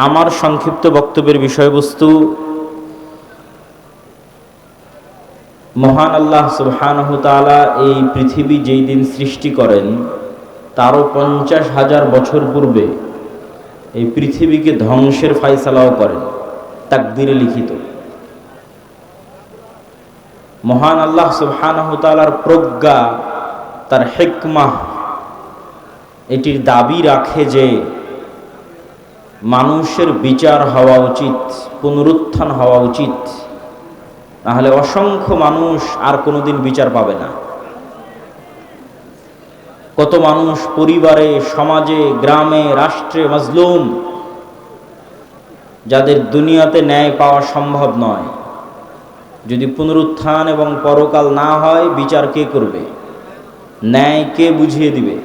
আমার সংক্ষিপ্ত বক্তব্যের বিষয়বস্তু মহান আল্লাহ সুবহানাহু তাআলা এই পৃথিবী যেই দিন সৃষ্টি করেন তারও 50,000 বছর পূর্বে এই পৃথিবীকে ধ্বংসের ফায়সালাও করেন, তাকদীরে লিখিত। মহান আল্লাহ সুবহানাহু তাআলার প্রজ্ঞা, তার হিকমাহ এটির দাবি রাখে যে মানুষের বিচার হওয়া উচিত, পুনরুত্থান হওয়া উচিত, তাহলে অসংখ্য মানুষ আর কোনোদিন বিচার পাবে না। কত মানুষ পরিবারে, সমাজে, গ্রামে, রাষ্ট্রে মাজলুম, যাদের দুনিয়াতে ন্যায় পাওয়া সম্ভব নয়। যদি পুনরুত্থান এবং পরকাল না হয়, বিচার কে করবে? ন্যায় কে বুঝিয়ে দিবে?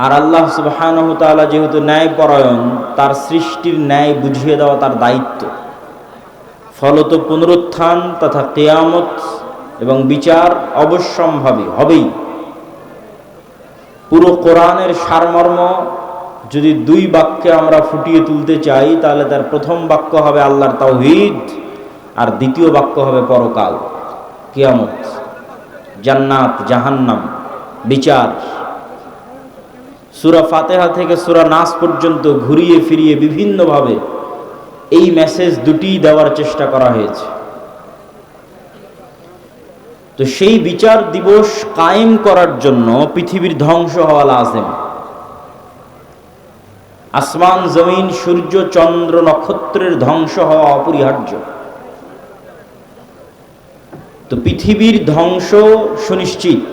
আর আল্লাহ সুবহানাহু তাআলা যেহেতু ন্যায়পরায়ণ, তার সৃষ্টির ন্যায় বুঝিয়ে দেওয়া তার দায়িত্ব। ফলত পুনরুত্থান তথা কিয়ামত এবং বিচার অবশ্যম্ভাবী হবেই। পুরো কোরআনের সারমর্ম যদি দুই বাক্যে আমরা ফুটিয়ে তুলতে চাই, তাহলে তার প্রথম বাক্য হবে আল্লাহর তাওহীদ, আর দ্বিতীয় বাক্য হবে পরকাল, কিয়ামত, জান্নাত, জাহান্নাম, বিচার। সূরা ফাতিহা থেকে সূরা নাস পর্যন্ত ঘুরিয়ে ফিরিয়ে বিভিন্নভাবে এই মেসেজ দুটি দেওয়ার চেষ্টা করা হয়েছে। তো সেই বিচার দিবস কায়েম করার জন্য পৃথিবীর ধ্বংস হওয়া লাজেম। আসমান, জমিন, সূর্য, চন্দ্র, নক্ষত্রের ধ্বংস হওয়া অপরিহার্য। তো পৃথিবীর ধ্বংস সুনিশ্চিত।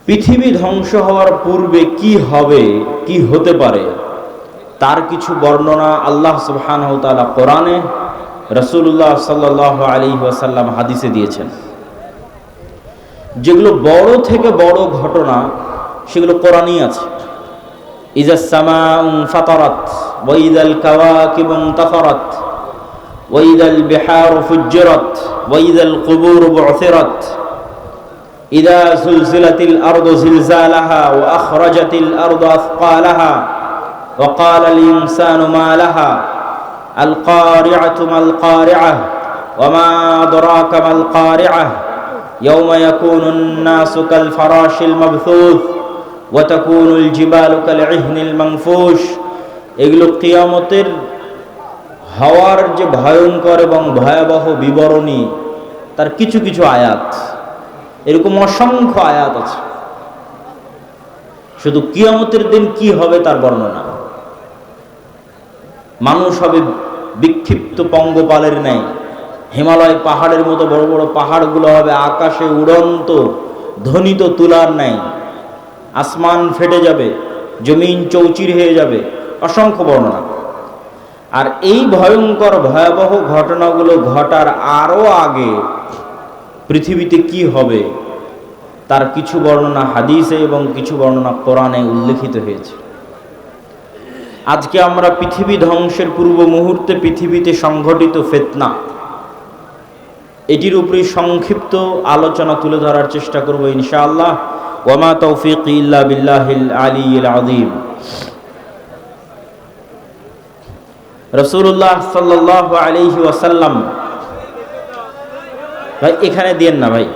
পৃথিবী ধ্বংস হওয়ার পূর্বে কি হবে, কি হতে পারে, তার কিছু বর্ণনা আল্লাহ সুবহানাহু ওয়া তাআলা কোরআনে, রাসূলুল্লাহ সাল্লাল্লাহু আলাইহি ওয়াসাল্লাম হাদিসে দিয়েছেন। যেগুলো বড় থেকে বড় ঘটনা, সেগুলো কোরআনেই আছে। ইযাস সামাউ ফাতারাত ওয়া ইযাল কাওয়াকিবু ইনতাসারাত ওয়া ইযাল বিহারু ফুজ্জিরাত ওয়া ইযাল কুবুরু বু'থিরাত ইযা যুলজিলাতিল আরদু জিলজালাহা ওয়া আখরাজাতিল আরদু আথকালাহা ওয়া ক্বালাল ইনসানু মা লাহা আল কারিআতু মাল কারিআহ ওয়া মা আদরাকা মাল কারিআহ ইয়াওমা ইয়াকুনুন নাসু কাল ফারাশিল মাবথুথ ওয়া তাকুনুল জিবালু কাল ইহনিল মানফুশ। এগুলো কিয়ামতের হওয়ার যে ভয়ঙ্কর এবং ভয়াবহ বিবরণী, তার কিছু কিছু আয়াত। এরকম অসংখ্য আয়াত আছে। শুধু কিয়ামতের দিন কি হবে তার বর্ণনা। মানুষ হবে বিক্ষিপ্ত পঙ্গপালের ন্যায়। হিমালয় পাহাড়ের মতো বড় বড় পাহাড়গুলো হবে আকাশে উড়ন্ত ধ্বনিত তুলার ন্যায়। আসমান ফেটে যাবে, জমিন চৌচির হয়ে যাবে, অসংখ্য বর্ণনা। আর এই ভয়ঙ্কর ভয়াবহ ঘটনাগুলো ঘটার আরও আগে পৃথিবীতে কি হবে তার কিছু বর্ণনা হাদিসে এবং কিছু বর্ণনা কোরআনে উল্লেখিত হয়েছে। আজকে আমরা পৃথিবী ধ্বংসের পূর্ব মুহূর্তে পৃথিবীতে সংঘটিত ফিতনা, এটির উপরে সংক্ষিপ্ত আলোচনা তুলে ধরার চেষ্টা করব ইনশাআল্লাহ। ওয়া মা তাওফীকি ইল্লা বিল্লাহিল আলিয়্যিল আযীম। রাসূলুল্লাহ সাল্লাল্লাহু আলাইহি ওয়াসাল্লাম, ভাই এখানে দিয়েন না ভাই।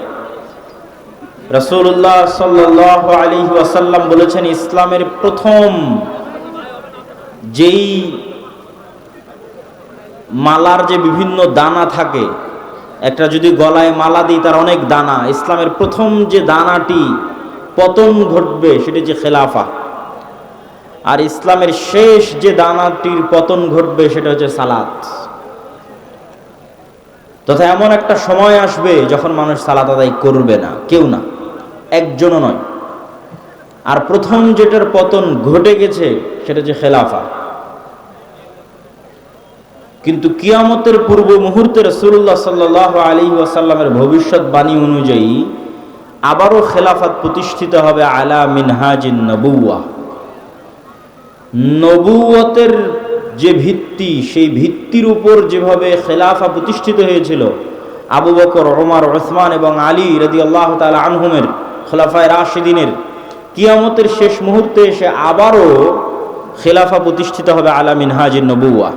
রাসূলুল্লাহ সাল্লাল্লাহু আলাইহি ওয়াসাল্লাম বলেছেন, ইসলামের প্রথম যেই মালার যে বিভিন্ন দানা থাকে, একটা যদি গলায় মালা দিই তার অনেক দানা, ইসলামের প্রথম যে দানাটি পতন ঘটবে সেটি যে খেলাফা। আর ইসলামের শেষ যে দানাটির পতন ঘটবে সেটা হচ্ছে সালাত। তথা এমন একটা সময় আসবে যখন মানুষ সালাত আদায় করবে না, কেউ না, একজনও নয়। আর প্রথম যেটার পতন ঘটে গেছে সেটা হচ্ছে খেলাফা। কিন্তু কিয়ামতের পূর্ব মুহূর্তে রাসূলুল্লাহ সাল্লাল্লাহু আলাইহি ওয়াসাল্লামের ভবিষ্যৎবাণী অনুযায়ী আবারও খেলাফত প্রতিষ্ঠিত হবে আলা মিনহাজিন নবুওয়া। নবুয়তের যে ভিত্তি, সেই ভিত্তির উপর যেভাবে খেলাফা প্রতিষ্ঠিত হয়েছিল আবু বকর, ওমর, উসমান এবং আলী রাদিয়াল্লাহু তাআলা আনহুমের, খোলাফায়ে রাশিদিনের, কিয়ামতের শেষ মুহূর্তে এসে আবারও খেলাফা প্রতিষ্ঠিত হবে আলা মিনহাজিন নবুওয়া।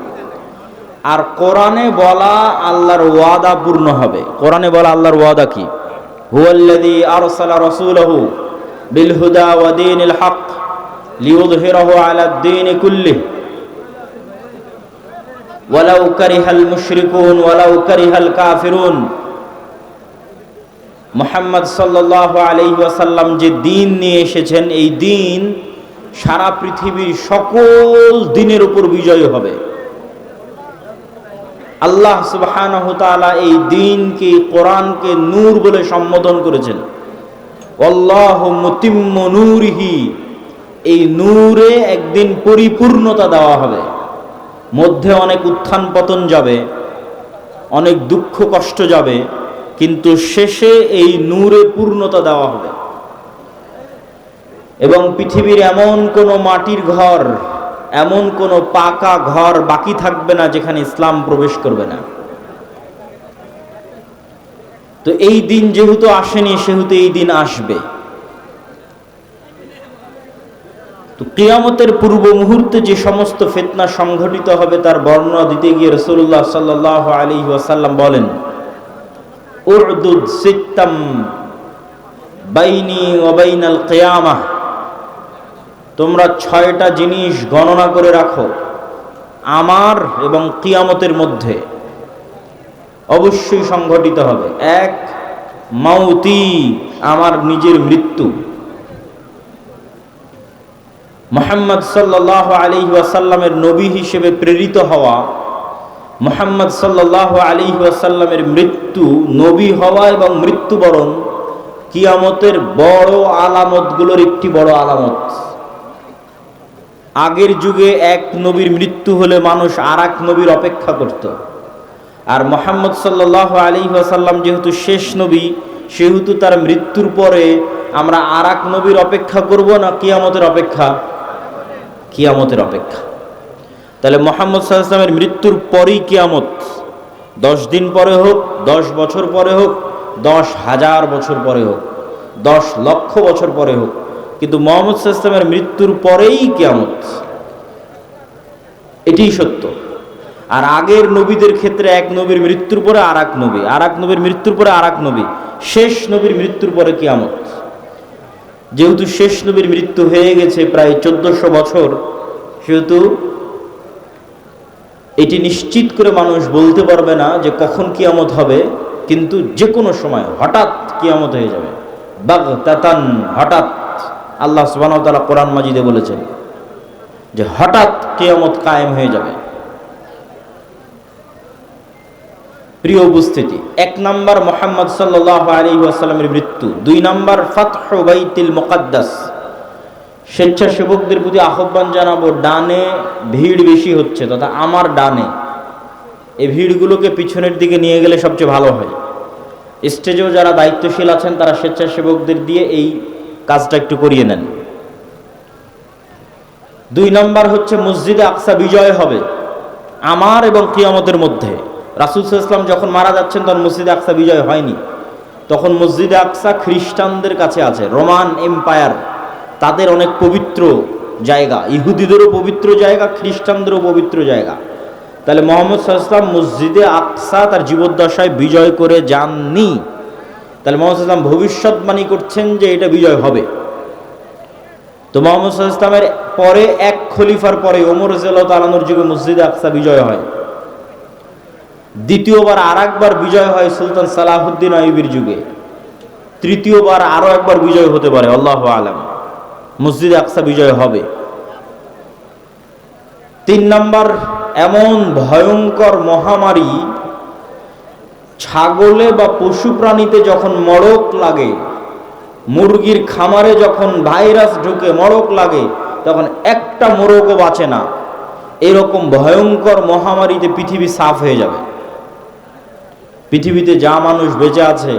আর কোরআনে বলা আল্লাহর ওয়াদা পূর্ণ হবে। কোরআনে বলা আল্লাহর ওয়াদা কি? হুয়াল্লাযী আরসালা রাসূলাহু বিল হুদা ওয়া দীনিল হক লিইয়ুযহিরাহু আলাদ দীনি কুল্লিহি ওয়ালাউ কারিহাল মুশরিকুন ওয়ালাউ কারিহাল কাফিরুন। মুহাম্মদ সাল্লাল্লাহু আলাইহি ওয়াসাল্লাম যে দ্বীন নিয়ে এসেছেন, এই দ্বীন সারা পৃথিবীর সকল দ্বীনের উপর বিজয়ী হবে। আল্লাহ সুবহানাহু ওয়া তাআলা এই দ্বীনকে, কোরআনকে নূর বলে সম্বোধন করেছেন। আল্লাহু মুতিম্মু নূরিহি, এই নূরে একদিন পরিপূর্ণতা দেওয়া হবে। মধ্যে অনেক উত্থান পতন যাবে, অনেক দুঃখ কষ্ট যাবে, কিন্তু শেষে এই নূরে পূর্ণতা দেওয়া হবে। এবং পৃথিবীর এমন কোনো মাটির ঘর, এমন কোনো পাকা ঘর বাকি থাকবে না যেখানে ইসলাম প্রবেশ করবে না। তো এই দিন যেহেতু আসেনি, সেহেতু এই দিন আসবে। তো কিয়ামতের পূর্ব মুহূর্তে যে সমস্ত ফিতনা সংঘটিত হবে তার বর্ণনা দিতে গিয়ে রাসূলুল্লাহ সাল্লাল্লাহু আলাইহি ওয়াসাল্লাম বলেন, উরদুদ সিত্তাম বাইনি ওয়া বাইনাল কিয়ামাহ, তোমরা 6টা জিনিস গণনা করে রাখো আমার এবং কিয়ামতের মধ্যে অবশ্যই সংঘটিত হবে। 1, মাউতি, আমার নিজের মৃত্যু। মুহাম্মদ সাল্লাল্লাহু আলাইহি ওয়াসাল্লামের নবী হিসেবে প্রেরিত হওয়া, মুহাম্মদ সাল্লাল্লাহু আলাইহি ওয়াসাল্লামের মৃত্যু, নবী হওয়া এবং মৃত্যুবরণ কিয়ামতের বড় আলামতগুলোর একটি বড় আলামত। আগের যুগে এক নবীর মৃত্যু হলে মানুষ আর এক নবীর অপেক্ষা করত, আর মুহাম্মদ সাল্লাল্লাহু আলাইহি ওয়াসাল্লাম যেহেতু শেষ নবী, সেহেতু তার মৃত্যুর পরে আমরা আর এক নবীর অপেক্ষা করব না কিয়ামতের অপেক্ষা? কিয়ামতের অপেক্ষা। তাহলে মুহাম্মদ সাল্লাল্লাহু আলাইহি ওয়াসাল্লামের মৃত্যুর পরেই কিয়ামত। 10 দিন পরে হোক, 10 বছর পরে হোক, 10,000 বছর পরে হোক, 10 লক্ষ বছর পরে হোক, কিন্তু মুহাম্মদ সাল্লাল্লাহু আলাইহি ওয়াসাল্লামের মৃত্যুর পরেই কিয়ামত। এটাই সত্য। আর আগের নবীদের ক্ষেত্রে এক নবীর মৃত্যুর পরে আর এক নবী, আর এক নবীর মৃত্যুর পরে আর এক নবী, শেষ নবীর মৃত্যুর পরে কিয়ামত। যেহেতু শেষ নবীর মৃত্যু হয়ে গেছে প্রায় 1400 বছর, সেহেতু এটি নিশ্চিত করে মানুষ বলতে পারবে না যে কখন কিয়ামত হবে, কিন্তু যে কোনো সময় হঠাৎ কিয়ামত হয়ে যাবে। বাগতাতান, হঠাৎ। আল্লাহ সুবহানাহু ওয়া তাআলা কোরআন মাজিদে বলেছেন যে হঠাৎ কিয়ামত কায়েম হয়ে যাবে। প্রিয় উপস্থিতি, 1 নাম্বার মুহাম্মদ সাল্লাল্লাহু আলাইহি ওয়াসাল্লামের মৃত্যু। 2 নাম্বার ফাতহু বাইতুল মুকাদ্দাস। স্বেচ্ছাসেবকদের প্রতি আহ্বান জানাবো, ডানে ভিড় বেশি হচ্ছে, তথা আমার ডানে, এই ভিড়গুলোকে পিছনের দিকে নিয়ে গেলে সবচেয়ে ভালো হয়। স্টেজেও যারা দায়িত্বশীল আছেন তারা স্বেচ্ছাসেবকদের দিয়ে এই কাজটা একটু করিয়ে নেন। 2 নাম্বার হচ্ছে মসজিদে আকসা বিজয় হবে আমার এবং কিয়ামতের মধ্যে। রাসূল সাল্লাল্লাহু আলাইহি ওয়াসাল্লাম যখন মারা যাচ্ছেন তখন মসজিদে আকসা বিজয় হয়নি। তখন মসজিদে আকসা খ্রিস্টানদের কাছে আছে, রোমান এম্পায়ার, তাদের অনেক পবিত্র জায়গা, ইহুদিদেরও পবিত্র জায়গা, খ্রিস্টানদেরও পবিত্র জায়গা। তাহলে মুহাম্মদ সাল্লাল্লাহু আলাইহি ওয়াসাল্লাম মসজিদে আকসা তার জীবদ্দশায় বিজয় করে যাননি। তাহলে মুহাম্মদ সাল্লাল্লাহু আলাইহি ওয়াসাল্লাম ভবিষ্যৎবাণী করছেন যে এটা বিজয় হবে। তো মুহাম্মদ সাল্লাল্লাহু আলাইহি ওয়াসাল্লামের পরে এক খলিফার পরে ওমর রাদিয়াল্লাহু তাআলা আনহুর যুগে মসজিদে আকসা বিজয় হয়। দ্বিতীয়বার আর একবার বিজয় হয় সুলতান সালাহুদ্দিন আইয়ুবীর যুগে। তৃতীয়বার আরো একবার বিজয় হতে পারে, আল্লাহু আলাম। মসজিদে আকসা বিজয় হবে। 3 নাম্বার, এমন ভয়ঙ্কর মহামারী, ছাগলে বা পশু প্রাণীতে যখন মড়ক লাগে, মুরগির খামারে যখন ভাইরাস ঢুকে মড়ক লাগে, তখন একটা মোরগও বাঁচে না। এরকম ভয়ঙ্কর মহামারীতে পৃথিবী সাফ হয়ে যাবে। পৃথিবীতে যা মানুষ বেঁচে আছে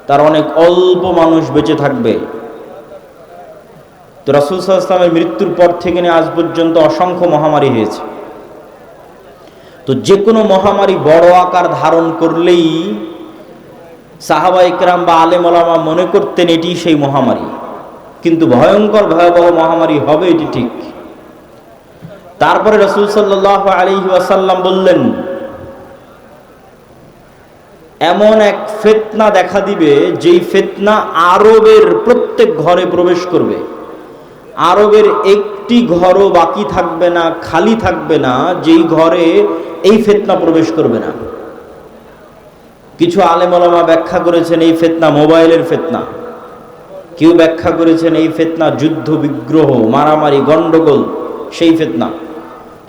তার অনেক অল্প মানুষ বেঁচে থাকবে। তো রাসূল সাল্লাল্লাহু আলাইহি ওয়াসাল্লামের মৃত্যুর পর থেকে নিয়ে আজ পর্যন্ত অসংখ্য মহামারী হয়েছে। তো যে কোনো মহামারী বড় আকার ধারণ করলেই সাহাবা ইকরাম বা আলেম ওলামা মনে করতেন এটি সেই মহামারী। কিন্তু ভয়ঙ্কর ভয়াবহ মহামারী হবে, এটি ঠিক। তারপরে রাসূল সাল্লাল্লাহু আলাইহি ওয়াসাল্লাম বললেন, এমন এক ফিতনা দেখা দিবে যেই ফিতনা আরবের প্রত্যেক ঘরে প্রবেশ করবে। আরবের একটি ঘরও বাকি থাকবে না, খালি থাকবে না, যেই ঘরে এই ফিতনা প্রবেশ করবে না। কিছু আলেম ওলামা ব্যাখ্যা করেছেন এই ফিতনা মোবাইলের ফিতনা, কেউ ব্যাখ্যা করেছেন এই ফিতনা যুদ্ধ বিগ্রহ মারামারি গন্ডগোল সেই ফিতনা,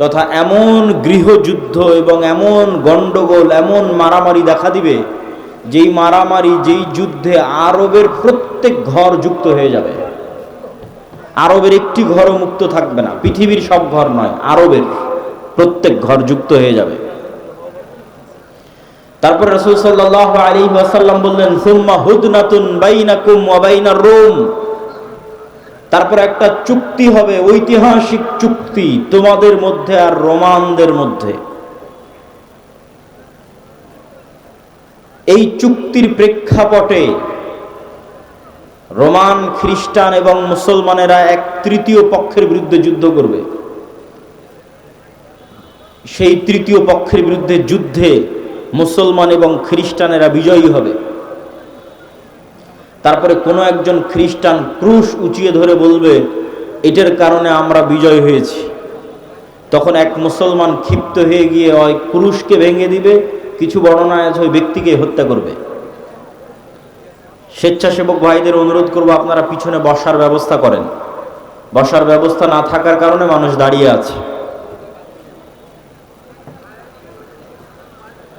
তথা এমন গৃহযুদ্ধ এবং এমন গন্ডগোল এমন মারামারি দেখা দিবে যেই মারামারি যেই যুদ্ধে আরবের প্রত্যেক ঘর যুক্ত হয়ে যাবে। আরবের একটি ঘরও মুক্ত থাকবে না, পৃথিবীর সব ঘর নয়, আরবের প্রত্যেক ঘর যুক্ত হয়ে যাবে। তারপর রাসূল সাল্লাল্লাহু আলাইহি ওয়াসাল্লাম বললেন, সুম্মা হুদনাতুন বাইনাকুম ওয়া বাইনার রোম, তারপর একটা চুক্তি হবে, ঐতিহাসিক চুক্তি তোমাদের মধ্যে আর রোমানদের মধ্যে। এই চুক্তির প্রেক্ষাপটে রোমান খ্রিস্টান এবং মুসলমানেরা এক তৃতীয় পক্ষের বিরুদ্ধে যুদ্ধ করবে। সেই তৃতীয় পক্ষের বিরুদ্ধে যুদ্ধে মুসলমান এবং খ্রিস্টানেরা বিজয়ী হবে। তারপরে কোনো একজন খ্রিস্টান ক্রুশ উঁচিয়ে ধরে বলবে, এটার কারণে আমরা বিজয় হয়েছি। তখন এক মুসলমান ক্ষিপ্ত হয়ে গিয়ে ওই ক্রুশকে ভেঙে দিবে, কিছু বর্ণনায় আছে ওই ব্যক্তিকে হত্যা করবে। স্বেচ্ছাসেবক ভাইদের অনুরোধ করব, আপনারা পিছনে বসার ব্যবস্থা করেন। বসার ব্যবস্থা না থাকার কারণে মানুষ দাঁড়িয়ে আছে।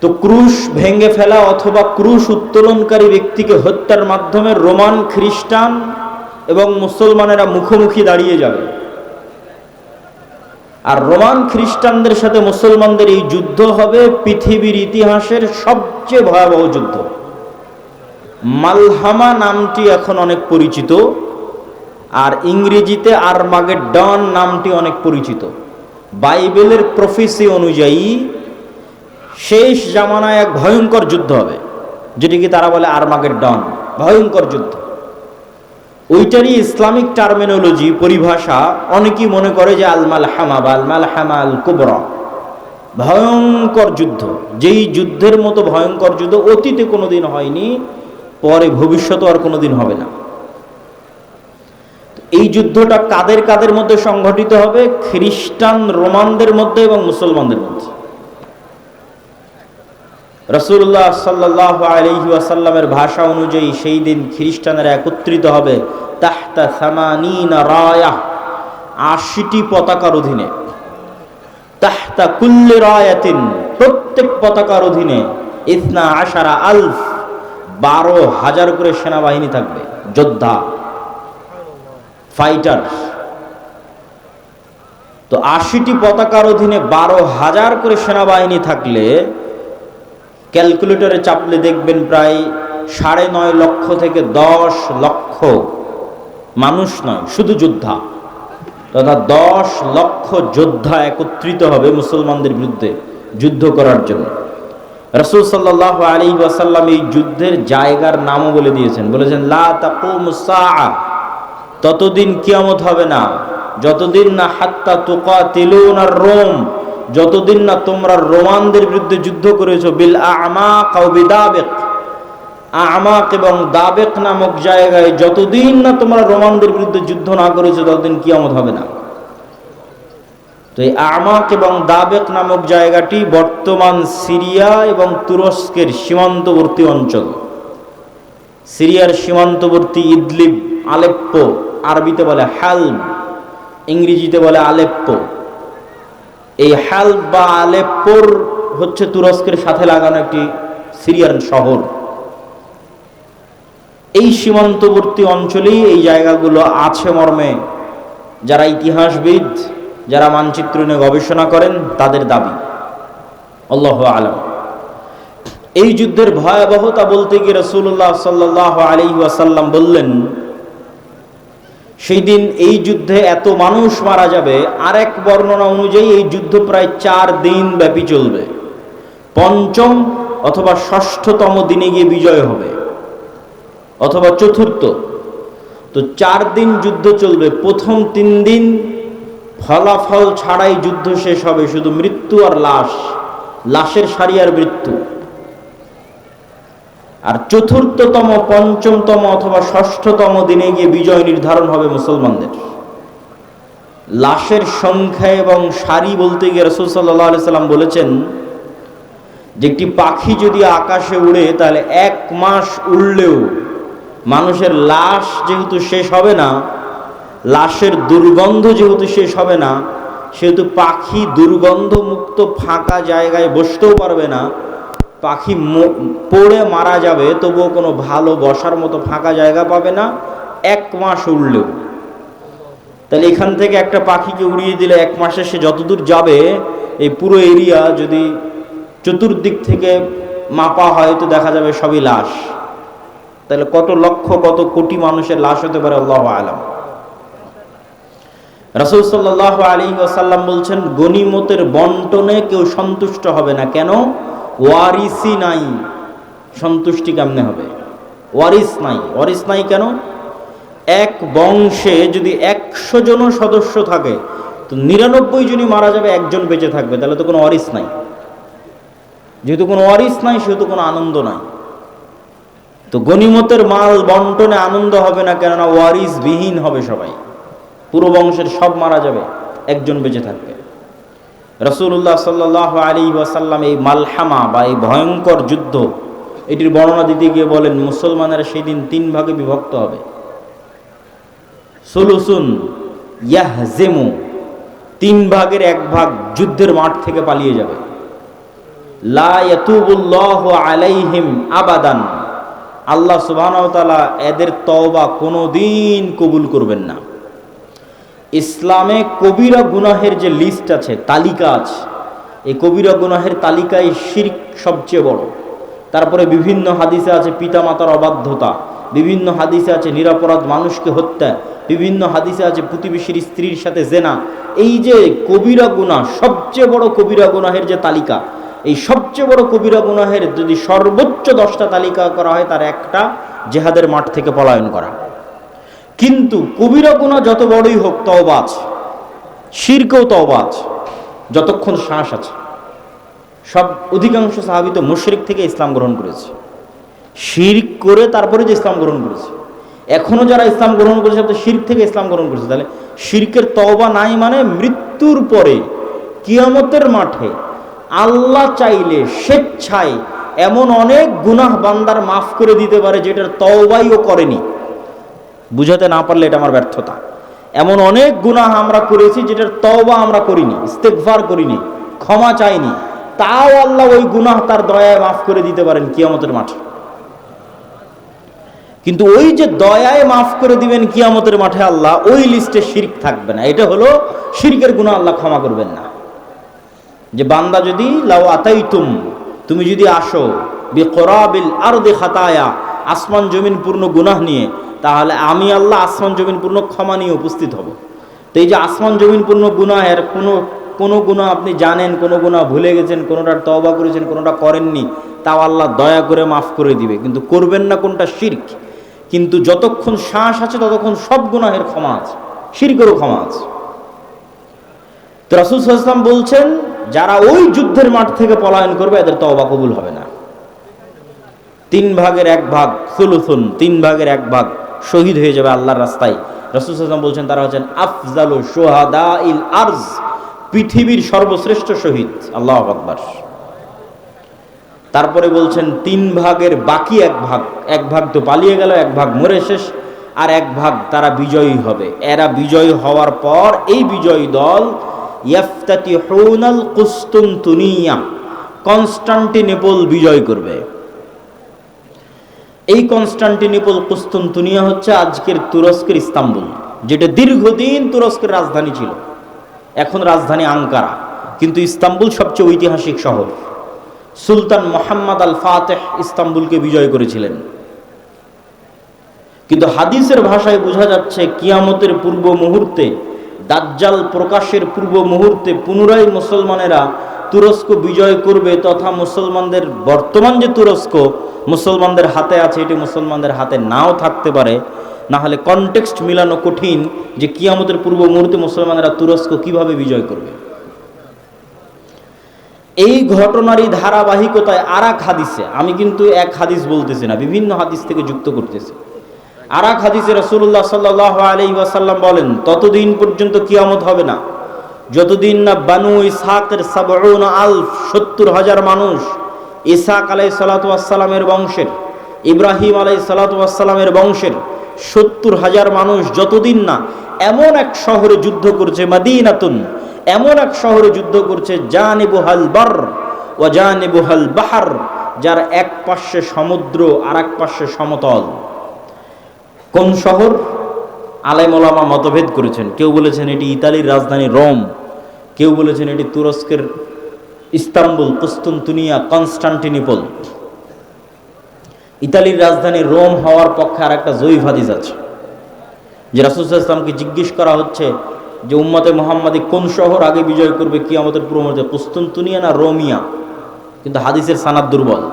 তো ক্রুশ ভেঙে ফেলা অথবা ক্রুশ উত্তোলনকারী ব্যক্তিকে হত্যার মাধ্যমে রোমান খ্রিস্টান এবং মুসলমানেরা মুখোমুখি দাঁড়িয়ে যাবে। আর রোমান খ্রিস্টানদের সাথে মুসলমানদের এই যুদ্ধ হবে পৃথিবীর ইতিহাসের সবচেয়ে ভয়াবহ যুদ্ধ। মালহামা নামটি এখন অনেক পরিচিত, আর ইংরেজিতে আরমাগেডন নামটি অনেক পরিচিত। বাইবেলের প্রফেসি অনুযায়ী শেষ জামানায় এক ভয়ঙ্কর যুদ্ধ হবে, যেটিকে তারা বলে আরমাগেডন, ভয়ঙ্কর যুদ্ধ। ওইটারই ইসলামিক টার্মিনোলজি পরিভাষা অনেকেই মনে করে যে আল মালহামা বা আল মালহামা আল কুবরা, ভয়ঙ্কর যুদ্ধ। যেই যুদ্ধের মতো ভয়ঙ্কর যুদ্ধ অতীতে কোনোদিন হয়নি, পরে ভবিষ্যতে আর কোনোদিন হবে না। এই যুদ্ধটা কাদের কাদের মধ্যে সংঘটিত হবে? খ্রিস্টান রোমানদের মধ্যে এবং মুসলমানদের মধ্যে। রাসূলুল্লাহ সাল্লাল্লাহু আলাইহি ওয়াসাল্লামের ভাষা অনুযায়ী সেই দিন খ্রিস্টানেরা একত্রিত হবে তাহতা সামানিনা রায়াহ, ৮০টি পতাকার অধীনে। তাহতা কুল্লি রায়াতিন, প্রত্যেক পতাকার অধীনে ১২ ১২,০০০ করে সেনাবাহিনী থাকবে, যোদ্ধা, ফাইটার। তো ৮০টি পতাকার অধীনে ১২,০০০ করে সেনাবাহিনী থাকলে ক্যালকুলেটরে চাপলে দেখবেন প্রায় ৯.৫ লক্ষ থেকে ১০ লক্ষ মানুষ নয়, শুধু যোদ্ধা, তথা ১০ লক্ষ যোদ্ধা একত্রিত হবে মুসলমানদের বিরুদ্ধে যুদ্ধ করার জন্য। রাসূল সাল্লাল্লাহু আলাইহি ওয়াসাল্লাম এই যুদ্ধের জায়গার নামও বলে দিয়েছেন, বলেছেন লা তাকুমুস সাআ, ততদিন কিয়ামত হবে না যতদিন না হাত্তা তুকাতিলুনার রোম, যতদিন না তোমরা রোমানদের বিরুদ্ধে যুদ্ধ করেছো বিল আমাক আও বিদাবিক, আমাক এবং দাবেক নামক জায়গায় যতদিন না তোমরা রোমানদের বিরুদ্ধে যুদ্ধ না করেছো ততদিন কিয়ামত হবে না। তো এই আমাক এবং দাবেক নামক জায়গাটি বর্তমান সিরিয়া এবং তুরস্কের সীমান্তবর্তী অঞ্চল। সিরিয়ার সীমান্তবর্তী ইদলিব, আলেপ্পো, আরবিতে বলে হালব, ইংরেজিতে বলে আলেপ্পো। এই হালব বা আলেপ্পোর হচ্ছে তুরস্কের সাথে লাগানো একটি সিরিয়ান শহর। এই সীমান্তবর্তী অঞ্চলেই এই জায়গাগুলো আছে মর্মে যারা ইতিহাসবিদ, যারা মানচিত্র নিয়ে গবেষণা করেন তাদের দাবি। আল্লাহু আলাম। এই যুদ্ধের ভয়াবহতা বলতে গিয়ে রাসূলুল্লাহ সাল্লাল্লাহু আলাইহি ওয়াসাল্লাম বললেন, সেই দিন এই যুদ্ধে এত মানুষ মারা যাবে। আর এক বর্ণনা অনুযায়ী এই যুদ্ধ প্রায় 4 দিন ব্যাপী চলবে। পঞ্চম অথবা ষষ্ঠতম দিনে গিয়ে বিজয় হবে, অথবা চতুর্থ। তো 4 দিন যুদ্ধ চলবে। প্রথম 3 দিন ফলাফল ছাড়াই যুদ্ধ শেষ হবে, শুধু মৃত্যু আর লাশ, লাশের সারি আর মৃত্যু। আর চতুর্থতম, পঞ্চমতম অথবা ষষ্ঠতম দিনে গিয়ে বিজয় নির্ধারণ হবে মুসলমানদের। লাশের সংখ্যা এবং সারি বলতে গিয়ে রাসূল সাল্লাল্লাহু আলাইহি সাল্লাম বলেছেন যে একটি পাখি যদি আকাশে উড়ে তাহলে 1 মাস উড়লেও মানুষের লাশ যেহেতু শেষ হবে না, লাশের দুর্গন্ধ যেহেতু শেষ হবে না, সেহেতু পাখি দুর্গন্ধ মুক্ত ফাঁকা জায়গায় বসতেও পারবে না। পাখি পড়ে মারা যাবে, তবুও কোনো ভালো বসার মতো ফাঁকা জায়গা পাবে না 1 মাস উড়লেও। তাহলে এখান থেকে একটা পাখিকে উড়িয়ে দিলে 1 মাসে সে যতদূর যাবে, এই পুরো এরিয়া যদি চতুর্দিক থেকে মাপা হয় তো দেখা যাবে সবই লাশ। তাহলে কত লক্ষ কত কোটি মানুষের লাশ হতে পারে আল্লাহু আলাম। রাসূল সাল্লাল্লাহু আলাইহি ওয়াসাল্লাম বলছেন গনিমতের বন্টনে কেউ সন্তুষ্ট হবে না। কেন? ওয়ারিসই নাই। সন্তুষ্টি কেমনে হবে? ওয়ারিস নাই। ওয়ারিস নাই কেন? এক বংশে যদি 100 জন সদস্য থাকে তো 99 জনই মারা যাবে, একজন বেঁচে থাকবে, তাহলে তো কোনো ওয়ারিস নাই। যেহেতু কোনো ওয়ারিস নাই সেহেতু কোনো আনন্দ নাই। তো গনিমতের মাল বন্টনে আনন্দ হবে না, কেননা ওয়ারিস বিহীন হবে সবাই। পুরো বংশের সব মারা যাবে, একজন বেঁচে থাকবে। রাসূলুল্লাহ সাল্লাল্লাহু আলাইহি ওয়াসাল্লাম এই মালহামা বা এই ভয়ঙ্কর যুদ্ধ এটির বর্ণনা দিতে গিয়ে বলেন মুসলমানেরা সেই দিন 3 ভাগে বিভক্ত হবে। সুলুসুন ইয়াহজিমু, 3 ভাগের 1 ভাগ যুদ্ধের মাঠ থেকে পালিয়ে যাবে। লা ইয়াতুবুল্লাহু আলাইহিম আবাদান, আল্লাহ সুবহানাহু ওয়া তাআলা এদের তওবা কোনোদিন কবুল করবেন না। ইসলামে কবিরা গুনাহের যে লিস্ট আছে, তালিকা আছে, এই কবিরা গুনাহের তালিকায় শিরক সবচেয়ে বড়। তারপরে বিভিন্ন হাদিসে আছে পিতামাতার অবাধ্যতা, বিভিন্ন হাদিসে আছে নিরপরাধ মানুষকে হত্যা, বিভিন্ন হাদিসে আছে প্রতিবেশীর স্ত্রীর সাথে জেনা। এই যে কবিরা গুনাহ, সবচেয়ে বড় কবিরা গুনাহের যে তালিকা, এই সবচেয়ে বড় কবিরা গুনাহের যদি সর্বোচ্চ 10টা তালিকা করা হয়, তার একটা জিহাদের মাঠ থেকে পলায়ন করা। কিন্তু কবিরা গুনাহ যত বড়ই হোক তওবা আছে, শিরকেও তওবা আছে, যতক্ষণ শ্বাস আছে। সব অধিকাংশ সাহাবী তো মুশরিক থেকে ইসলাম গ্রহণ করেছে, শিরক করে তারপরে যে ইসলাম গ্রহণ করেছে। এখনো যারা ইসলাম গ্রহণ করেছে তো শিরক থেকে ইসলাম গ্রহণ করেছে। তাহলে শিরকের তওবা নাই মানে মৃত্যুর পরে কিয়ামতের মাঠে আল্লাহ চাইলে স্বেচ্ছায় এমন অনেক গুনাহ বান্দার মাফ করে দিতে পারে যেটার তওবাইও করেনি। বুঝাতে না পারলে এটা আমার ব্যর্থতা। এমন অনেক গুনাহ আমরা করেছি যেটার তওবা আমরা করিনি, ইস্তেগফার করিনি, ক্ষমা চাইনি, তাও আল্লাহ ওই গুনাহ তার দয়ায় মাফ করে দিতে পারেন কিয়ামতের মাঠে। কিন্তু ওই যে দয়ায় মাফ করে দিবেন কিয়ামতের মাঠে আল্লাহ, ওই লিস্টে শিরক থাকবে না। এটা হলো শিরকের গুনাহ আল্লাহ ক্ষমা করবেন না। যে বান্দা যদি লাউ আতাইতুম, তুমি যদি আসো বিকরাবিল আরদি খাতায়া, আসমান জমিন পূর্ণ গুনাহ নিয়ে, তাহলে আমি আল্লাহ আসমান জমিন পূর্ণ ক্ষমা নিয়ে উপস্থিত হব। তো এই যে আসমান জমিন পূর্ণ গুনাহের কোনো গুনাহ আপনি জানেন, কোনো গুনাহ ভুলে গেছেন, কোনোটার তওবা করেছেন, কোনোটা করেননি, তাও আল্লাহ দয়া করে মাফ করে দিবে। কিন্তু করবেন না কোনটা? শিরক। কিন্তু যতক্ষণ শ্বাস আছে ততক্ষণ সব গুনাহের ক্ষমা আছে, শিরকেরও ক্ষমা আছে। তো রাসূল সাল্লাল্লাহু আলাইহি ওয়াসাল্লাম বলছেন যারা ওই যুদ্ধের মাঠ থেকে পলায়ন করবে এদের তওবা কবুল হবে না। 3 ভাগের 1 ভাগ, সুলুসুন, 3 ভাগের 1 ভাগ শহীদ হয়ে যাবে আল্লাহর রাস্তায়। রাসূল সাল্লাল্লাহু আলাইহি ওয়াসাল্লাম বলছেন তারা হচ্ছেন আফজালু শুহাদাইল আরজ, পৃথিবীর সর্বশ্রেষ্ঠ শহীদ। আল্লাহু আকবার। তারপরে বলছেন 3 ভাগের বাকি 1 ভাগ, 1 ভাগ তো পালিয়ে গেল, 1 ভাগ মরে শেষ, আর 1 ভাগ তারা বিজয়ী হবে। এরা বিজয়ী হওয়ার পর এই বিজয়ী দল ইয়াফতাতিহুনাল কুসতুনতুনিয়া, কনস্টান্টিনোপল বিজয় করবে। এই কনস্টান্টিনোপল, কুসতুনতুনিয়া হচ্ছে আজকের তুরস্কের ইস্তাম্বুল, যেটা দীর্ঘদিন তুরস্কের রাজধানী ছিল। এখন রাজধানী আঙ্কারা, কিন্তু ইস্তাম্বুল সবচেয়ে ঐতিহাসিক শহর। সুলতান মুহাম্মদ আল ফাতেহ ইস্তাম্বুলকে বিজয় করেছিলেন। কিন্তু হাদিসের ভাষায় বোঝা যাচ্ছে কিয়ামতের পূর্ব মুহূর্তে, দাজ্জাল প্রকাশের পূর্ব মুহূর্তে পুনরায় মুসলমানেরা তুরস্ক বিজয় করবে, তথা মুসলমানদের বর্তমান যে তুরস্ক মুসলমানদের হাতে আছে এটি মুসলমানদের হাতে নাও থাকতে পারে। না হলে কনটেক্সট মিলানো কঠিন যে কিয়ামতের পূর্ব মুহূর্তে মুসলমানেরা তুরস্ক কিভাবে বিজয় করবে। এই ঘটনারই ধারাবাহিকতায় আর এক হাদিসে, আমি কিন্তু এক হাদিস বলতেছি না, বিভিন্ন হাদিস থেকে যুক্ত করতেছি। আর এক হাদিসে রাসূলুল্লাহ সাল্লাল্লাহু আলাইহি ওয়াসাল্লাম বলেন, ততদিন পর্যন্ত কিয়ামত হবে না যতদিন না বানু ইসহাকের 70,000 মানুষ, ইসহাক আলাইহিস সালাতু ওয়াস সালামের বংশের, ইব্রাহিম আলাইহিস সালাতু ওয়াস সালামের বংশের 70,000 মানুষ যতদিন না এমন এক শহরে যুদ্ধ করছে, মাদিনাতুন, এমন এক শহরে যুদ্ধ করছে, জানিবুহাল বার ওয়া জানিবুহাল বাহর, যার এক পাশে সমুদ্র আর এক পাশে সমতল। কোন শহর? আলেম ওলামা মতভেদ করেছেন। কেউ বলেছেন এটি ইতালির রাজধানী রোম, কেউ বলেছেন এটি তুরস্কের ইস্তাম্বুল, কুস্তুনতুনিয়া, কনস্টান্টিনোপল। ইতালির রাজধানী রোম হওয়ার পক্ষে আর একটা জয়ীফ হাদিস আছে, যে রাসূল সাল্লাল্লাহু আলাইহি ওয়াসাল্লামকে জিজ্ঞেস করা হচ্ছে যে উম্মতে মুহাম্মাদি কোন শহর আগে বিজয় করবে কিয়ামতের পূর্ব মুহূর্তে, কুস্তুনতুনিয়া না রোমিয়া? কিন্তু হাদিসের সানাদ দুর্বল।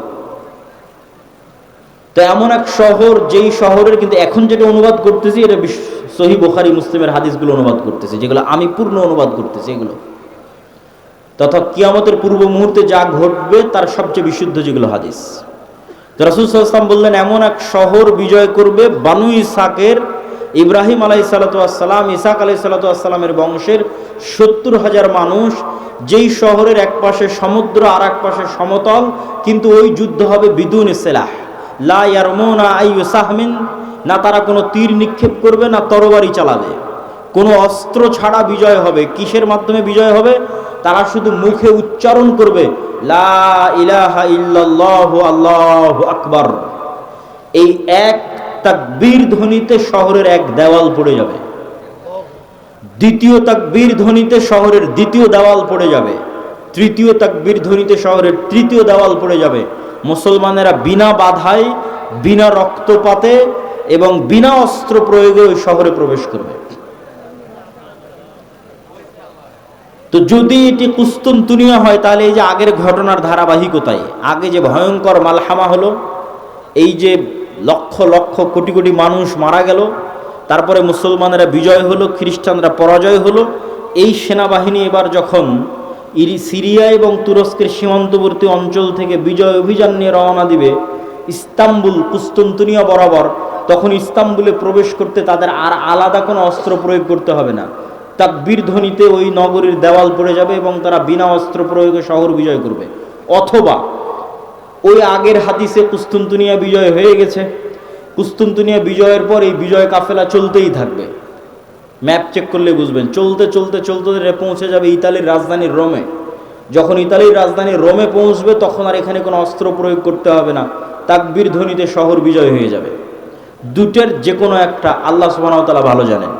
তো এমন এক শহর, যেই শহরের কিন্তু এখন যেটা অনুবাদ করতেছি এটা সহিহ বুখারী মুসলিমের হাদিসগুলো অনুবাদ করতেছি, যেগুলো আমি পূর্ণ অনুবাদ করতেছি এগুলো, তথা কিয়ামতের পূর্ব মুহূর্তে যা ঘটবে তার সবচেয়ে বিশুদ্ধ যেগুলো হাদিস। তো রাসূল সাল্লাল্লাহু আলাইহি ওয়াসাল্লাম বললেন এমন এক শহর বিজয় করবে বানু ইসহাকের, ইব্রাহিম আলাইহিস সালাতু ওয়াস সালাম, ইসহাক আলাইহিস সালাতু ওয়াস সালামের বংশের 70,000 মানুষ, যেই শহরের এক পাশে সমুদ্র আর এক পাশে সমতল, কিন্তু ওই যুদ্ধ হবে বিদুন সিলাহ, লা ইয়ারমুনা আইয়ু সাহমিন, না তারা কোনো তীর নিক্ষেপ করবে না তরবারি চালাবে, কোনো অস্ত্র ছাড়া বিজয় হবে। কিসের মাধ্যমে বিজয় হবে? তারা শুধু মুখে উচ্চারণ করবে লা ইলাহা ইল্লাল্লাহু আল্লাহু আকবার। এই এক তাকবীর ধ্বনিতে শহরের এক দেওয়াল পড়ে যাবে, দ্বিতীয় তাকবীর ধ্বনিতে শহরের দ্বিতীয় দেওয়াল পড়ে যাবে, তৃতীয় তাকবীর ধ্বনিতে শহরের তৃতীয় দেওয়াল পড়ে যাবে। মুসলমানেরা বিনা বাধায়, বিনা রক্তপাতে এবং বিনা অস্ত্র প্রয়োগে ওই শহরে প্রবেশ করবে। তো যদি এটি কুস্তুনতুনিয়া হয় তাহলে এই যে আগের ঘটনার ধারাবাহিকতায়, আগে যে ভয়ঙ্কর মালহামা হলো, এই যে লক্ষ লক্ষ কোটি কোটি মানুষ মারা গেল, তারপরে মুসলমানেরা বিজয় হলো, খ্রিস্টানরা পরাজয় হলো, এই সেনাবাহিনী এবার যখন সিরিয়া এবং তুরস্কের সীমান্তবর্তী অঞ্চল থেকে বিজয় অভিযান নিয়ে রওনা দিবে ইস্তাম্বুল, কুস্তুনতুনিয়া বরাবর, তখন ইস্তাম্বুলে প্রবেশ করতে তাদের আর আলাদা কোনো অস্ত্র প্রয়োগ করতে হবে না। তাকবীর ধ্বনিতে ওই নগরীর দেওয়াল পড়ে যাবে এবং তারা বিনা অস্ত্র প্রয়োগে শহর বিজয় করবে। অথবা ওই আগের হাদিসে কুস্তুনতুনিয়া বিজয় হয়ে গেছে, কুস্তুনতুনিয়া বিজয়ের পর এই বিজয় কাফেলা চলতেই থাকবে। ম্যাপ চেক করলে বুঝবেন, চলতে চলতে চলতে পৌঁছে যাবে ইতালির রাজধানী রোমে। যখন ইতালির রাজধানী রোমে পৌঁছবে তখন আর এখানে কোনো অস্ত্র প্রয়োগ করতে হবে না, তাকবীর ধ্বনিতে শহর বিজয় হয়ে যাবে। দুটের যে কোনো একটা, আল্লাহ সুবহানাহু ওয়া তাআলা ভালো জানেন।